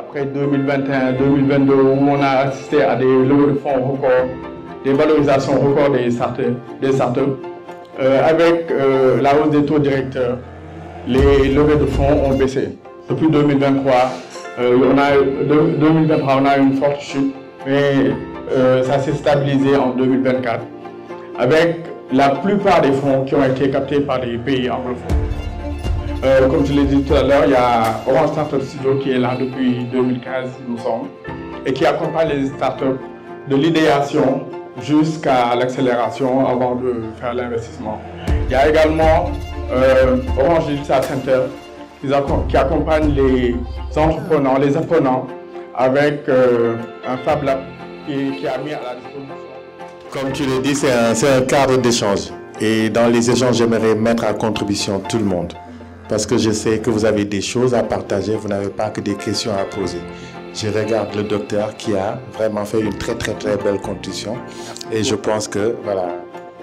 après 2021-2022 où on a assisté à des levées de fonds records, des valorisations records des startups. Avec la hausse des taux directeurs, les levées de fonds ont baissé. Depuis 2023, on a eu une forte chute, mais ça s'est stabilisé en 2024, avec la plupart des fonds qui ont été captés par les pays anglophones. Comme je l'ai dit tout à l'heure, il y a Orange Startup Studio qui est là depuis 2015, nous sommes, et qui accompagne les startups de l'idéation jusqu'à l'accélération avant de faire l'investissement. Il y a également Orange Digital Center qui accompagne les entrepreneurs, les apprenants avec un Fab Lab qui a mis à la disposition. Comme tu le dis, c'est un cadre d'échange. Et dans les échanges, j'aimerais mettre à contribution tout le monde. Parce que je sais que vous avez des choses à partager, vous n'avez pas que des questions à poser. Je regarde le docteur qui a vraiment fait une très belle contribution. Et je pense que, voilà.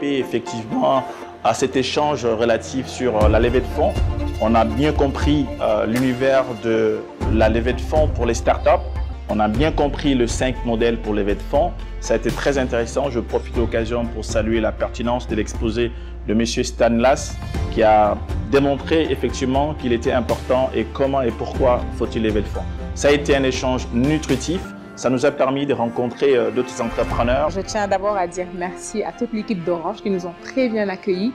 Et effectivement, à cet échange relatif sur la levée de fonds, on a bien compris l'univers de la levée de fonds pour les startups. On a bien compris le 5 modèles pour levée de fonds. Ça a été très intéressant. Je profite de l'occasion pour saluer la pertinence de l'exposé de M. Stanislas qui a démontré effectivement qu'il était important et comment et pourquoi faut-il lever de fonds. Ça a été un échange nutritif. Ça nous a permis de rencontrer d'autres entrepreneurs. Je tiens d'abord à dire merci à toute l'équipe d'Orange qui nous ont très bien accueillis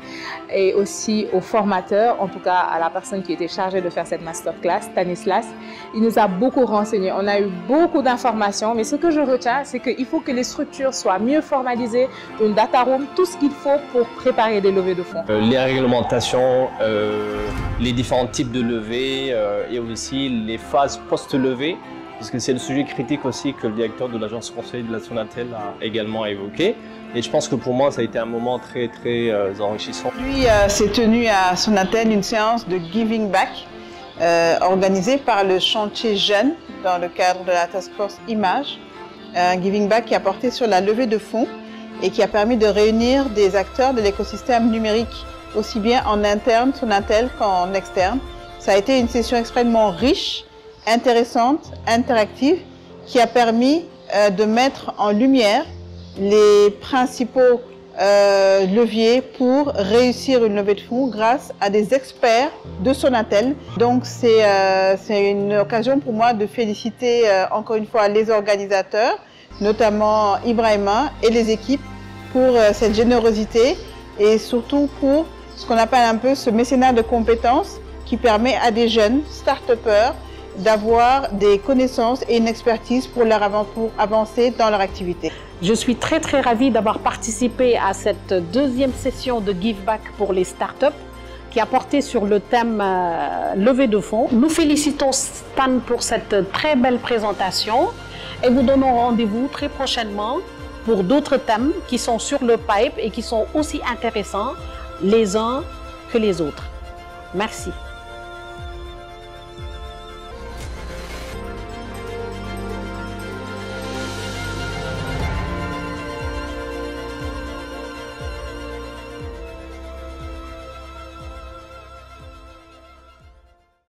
et aussi aux formateurs, en tout cas à la personne qui était chargée de faire cette masterclass, Stanislas. Il nous a beaucoup renseigné, on a eu beaucoup d'informations, mais ce que je retiens, c'est qu'il faut que les structures soient mieux formalisées, une data room, tout ce qu'il faut pour préparer des levées de fonds. Les réglementations, les différents types de levées et aussi les phases post-levée. Parce que c'est le sujet critique aussi que le directeur de l'agence conseil de la Sonatel a également évoqué. Et je pense que pour moi, ça a été un moment très enrichissant. Lui, s'est tenu à Sonatel une séance de Giving Back organisée par le chantier Jeunes dans le cadre de la Task Force Image. Un Giving Back qui a porté sur la levée de fonds et qui a permis de réunir des acteurs de l'écosystème numérique, aussi bien en interne Sonatel qu'en externe. Ça a été une session extrêmement riche, intéressante, interactive, qui a permis de mettre en lumière les principaux leviers pour réussir une levée de fonds grâce à des experts de Sonatel. Donc c'est une occasion pour moi de féliciter encore une fois les organisateurs, notamment Ibrahima et les équipes pour cette générosité et surtout pour ce qu'on appelle un peu ce mécénat de compétences qui permet à des jeunes start-upers d'avoir des connaissances et une expertise pour avancer dans leur activité. Je suis très ravie d'avoir participé à cette deuxième session de Give Back pour les startups qui a porté sur le thème levée de fonds. Nous félicitons Stan pour cette très belle présentation et vous donnons rendez-vous très prochainement pour d'autres thèmes qui sont sur le pipe et qui sont aussi intéressants les uns que les autres. Merci.